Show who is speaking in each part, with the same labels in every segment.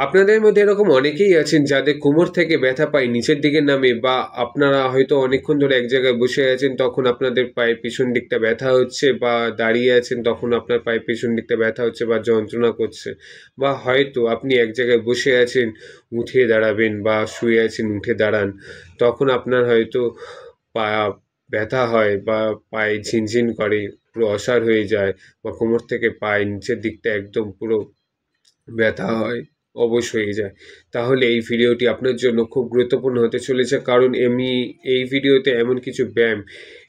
Speaker 1: আপনাদের মধ্যে এরকম অনেকেই আছেন যাদের কোমর থেকে ব্যথা পায় নিচের দিকে নামে, বা আপনারা হয়তো অনেকক্ষণ ধরে এক জায়গায় বসে আছেন, তখন আপনাদের পায়ের পিছন দিকটা ব্যথা হচ্ছে, বা দাঁড়িয়ে আছেন তখন আপনার পায়ের পিছন দিকটা ব্যথা হচ্ছে বা যন্ত্রণা করছে, বা হয়তো আপনি এক জায়গায় বসে আছেন, উঠে দাঁড়াবেন, বা শুয়ে আছেন উঠে দাঁড়ান, তখন আপনার হয়তো পা ব্যথা হয় বা পায়ে ঝিনঝিন করে, পুরো অসাড় হয়ে যায়, বা কোমর থেকে পায়ের নিচের দিকটা একদম পুরো ব্যথা হয়, অবশ হয়ে যায়, তাহলে এই ভিডিওটি আপনার জন্য খুব গুরুত্বপূর্ণ হতে চলেছে। কারণ আমি এই ভিডিওতে এমন কিছু ব্যায়াম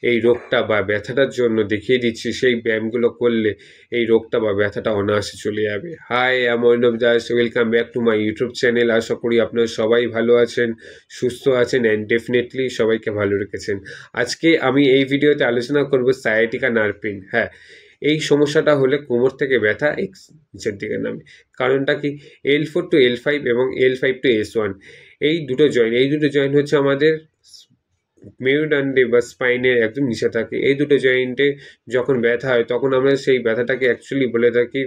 Speaker 1: এই রোগটা বা ব্যথাটার জন্য দেখিয়ে দিচ্ছি, সেই ব্যায়ামগুলো করলে এই রোগটা বা ব্যথাটা অনায়াসে চলে যাবে। হাই, আমি Arnab Das, welcome back to my YouTube channel. আশা করি আপনারা সবাই ভালো আছেন, সুস্থ আছেন, অ্যান্ড ডেফিনেটলি সবাইকে ভালো রেখেছেন। আজকে আমি এই ভিডিওতে আলোচনা করব সায়াটিকা নার্ভ পেইন। হ্যাঁ, এই সমস্যাটা হলে কোমর থেকে ব্যথা নিচের দিকে নামে। কারণটা কি? L4 to L5 এবং L5 to S1, এই দুটো জয়েন্ট হচ্ছে আমাদের মেরুদণ্ডে বা স্পাইনের একদম নিচে থাকে। এই দুটো জয়েন্টে যখন ব্যথা হয় তখন আমরা সেই ব্যথাটাকে অ্যাকচুয়ালি বলে থাকি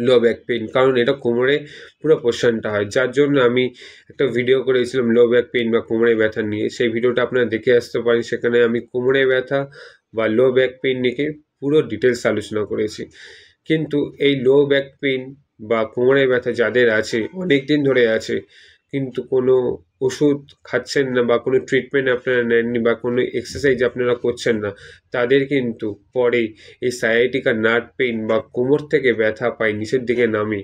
Speaker 1: লো ব্যাক পেইন, কারণ এটা কোমরে পুরো পোর্শনটা হয়। যার জন্য আমি একটা ভিডিও করেছিলাম লো ব্যাক পেইন বা কোমরে ব্যথা নিয়ে, সেই ভিডিওটা আপনারা দেখে আসতে পারেন। সেখানে আমি কোমরে ব্যথা বা লো ব্যাক পেইন নিয়ে পুরো ডিটেলস আলোচনা করেছি। কিন্তু এই লো ব্যাক পেইন বা কোমরে ব্যথা যাদের আছে, অনেক দিন ধরে আছে, কিন্তু কোনো ওষুধ খাচ্ছেন না, বা কোনো ট্রিটমেন্ট আপনারা নেননি, বা কোনো এক্সারসাইজ আপনারা করছেন না, তাদের কিন্তু পরে এই সায়াটিকা নার্ভ পেইন বা কোমর থেকে ব্যথা পায় নিচের দিকে নামে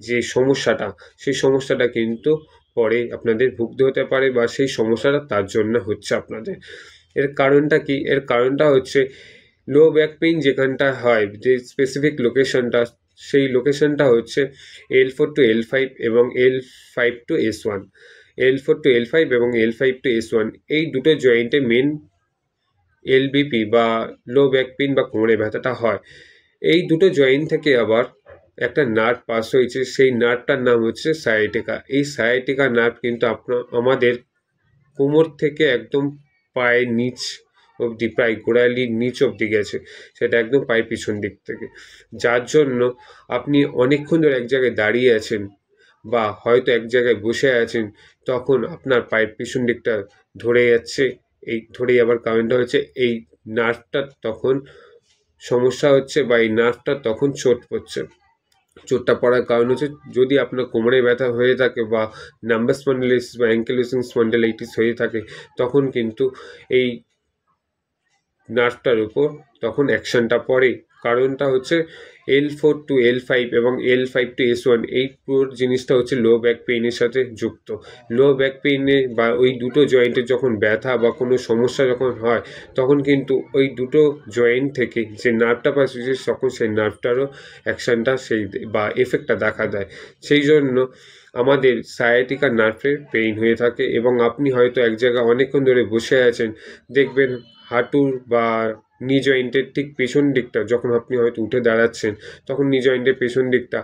Speaker 1: যে সমস্যাটা, সেই সমস্যাটা কিন্তু পরে আপনাদের ভুগতে হতে পারে, বা সেই সমস্যাটা তার জন্য হচ্ছে আপনাদের। এর কারণটা কি? এর কারণটা হচ্ছে লো ব্যাক পেইন যেখানটা হয়, যে স্পেসিফিক লোকেশনটা, সেই লোকেশনটা হচ্ছে L4 to L5 এবং L5 to S1। L4 to L5 এবং L5 to S1 এই দুটো জয়েন্টে মেন এলবিপি বা লো ব্যাক পেইন বা কোমরে ব্যথাটা হয়। এই দুটো জয়েন্ট থেকে আবার একটা নার্ভ পাস হয়েছে, সেই নার্ভটার নাম হচ্ছে সায়াটিকা। এই সায়াটিকা নার্ভ কিন্তু আমাদের কোমর থেকে একদম পায়ের নিচ অবধি, প্রায় গোড়ালির নিচ অবধি গেছে, সেটা একদম পায়ের পিছন দিক থেকে। যার জন্য আপনি অনেকক্ষণ ধরে এক জায়গায় দাঁড়িয়ে আছেন, বা হয়তো এক জায়গায় বসে আছেন, তখন আপনার পায়ের পিছন দিকটা ধরে যাচ্ছে। এই ধরে যাবার কারণটা হচ্ছে এই নার্ভটা তখন সমস্যা হচ্ছে, বা এই নার্ভটা তখন চোট পড়ছে। চোটটা পড়ার কারণ হচ্ছে, যদি আপনার কোমরে ব্যথা হয়ে থাকে বা নার্ভাস স্পন্ডিলাইটিস বা অ্যাঙ্কিলোজিং স্পন্ডিলাইটিস হয়ে থাকে, তখন কিন্তু এই নার্ভটার উপর তখন অ্যাকশনটা পড়ে। কারণটা হচ্ছে L4 to L5 এবং L5 to S1, এই পুরো জিনিসটা হচ্ছে লো ব্যাক পেইনের সাথে যুক্ত। লো ব্যাক পেইনে বা ওই দুটো জয়েন্টের যখন ব্যথা বা কোনো সমস্যা যখন হয়, তখন কিন্তু ওই দুটো জয়েন্ট থেকে যে নার্ভটা পাস হয়েছে, তখন সেই নার্ভটারও অ্যাকশনটা সেই বা এফেক্টটা দেখা দেয়। সেই জন্য আমাদের সায়াটিকা নার্ভের পেইন হয়ে থাকে, এবং আপনি হয়তো এক জায়গায় অনেকক্ষণ ধরে বসে আছেন, দেখবেন হাঁটুর বা নি জয়েন্টের ঠিক পেছন দিকটা, যখন আপনি হয়তো উঠে দাঁড়াচ্ছেন, তখন নি জয়েন্টের পেছন দিকটা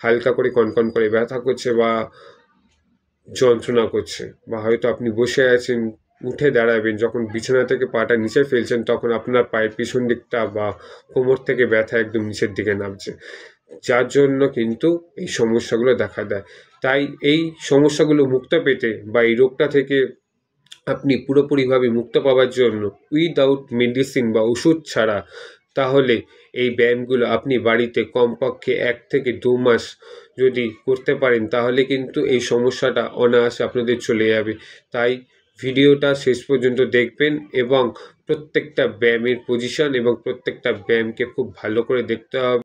Speaker 1: হালকা করে কনকন করে ব্যথা করছে বা যন্ত্রণা করছে। বা হয়তো আপনি বসে আছেন, উঠে দাঁড়াবেন, যখন বিছানা থেকে পাটা নিচে ফেলছেন, তখন আপনার পায়ের পিছন দিকটা বা কোমর থেকে ব্যথা একদম নিচের দিকে নামছে। যার জন্য কিন্তু এই সমস্যাগুলো দেখা দেয়। তাই এই সমস্যাগুলো মুক্ত পেতে বা এই রোগটা থেকে আপনি পুরোপুরিভাবে মুক্ত পাওয়ার জন্য, উইদাউট মেডিসিন বা ওষুধ ছাড়া, তাহলে এই ব্যায়ামগুলো আপনি বাড়িতে কমপক্ষে 1 থেকে 2 মাস যদি করতে পারেন, তাহলে কিন্তু এই সমস্যাটা অনায়াসে আপনাদের চলে যাবে। তাই ভিডিওটা শেষ পর্যন্ত দেখবেন, এবং প্রত্যেকটা ব্যায়ামের পজিশন এবং প্রত্যেকটা ব্যায়ামকে খুব ভালো করে দেখতে হবে।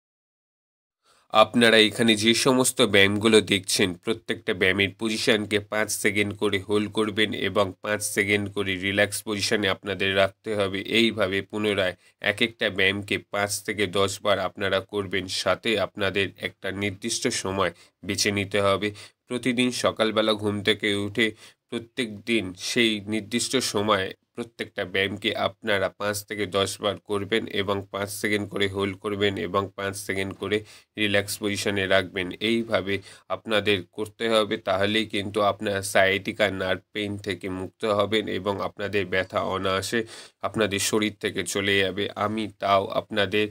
Speaker 1: আপনারা এখানে যে সমস্ত ব্যায়ামগুলো দেখছেন, প্রত্যেকটা ব্যায়ামের পজিশনকে 5 সেকেন্ড করে হোল্ড করবেন এবং 5 সেকেন্ড করে রিল্যাক্স পজিশনে আপনাদের রাখতে হবে। এইভাবে পুনরায় এক একটা ব্যায়ামকে 5 থেকে 10 বার আপনারা করবেন। সাথে আপনাদের একটা নির্দিষ্ট সময় বেছে নিতে হবে। প্রতিদিন সকালবেলা ঘুম থেকে উঠে প্রত্যেক দিন সেই নির্দিষ্ট সময়ে প্রত্যেকটা ব্যায়ামকে আপনারা 5 থেকে 10 বার করবেন, এবং 5 সেকেন্ড করে হোল্ড করবেন এবং 5 সেকেন্ড করে রিল্যাক্স পজিশনে রাখবেন। এইভাবে আপনাদের করতে হবে, তাহলেই কিন্তু আপনার সায়াটিকা নার্ভ পেইন থেকে মুক্ত হবেন, এবং আপনাদের ব্যথা অনায়াসে আপনাদের শরীর থেকে চলে যাবে। আমি তাও আপনাদের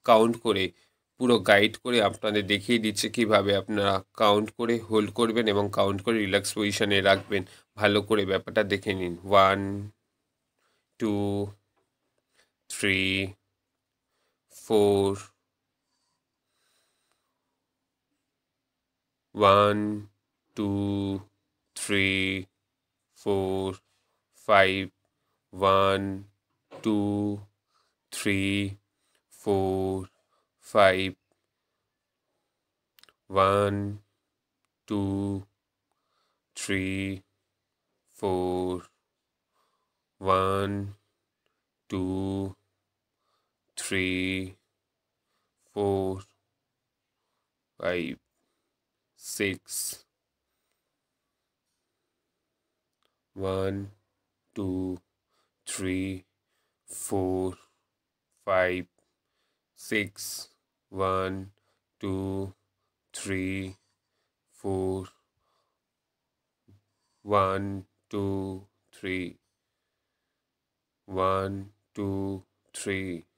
Speaker 1: কাউন্ট করে পুরো গাইড করে আপনাদের দেখিয়ে দিচ্ছে কিভাবে আপনারা কাউন্ট করে হোল্ড করবেন এবং কাউন্ট করে রিল্যাক্স পজিশনে রাখবেন। ভালো করে ব্যাপারটা দেখে নিন। 1 2 3 4 1 2 3 4 5 1 2 3 4 5 1 2 3 4 1 2 3 4 5 6 1 2 3 4 5 6 1 2 3 4 1 2 3 1 2 3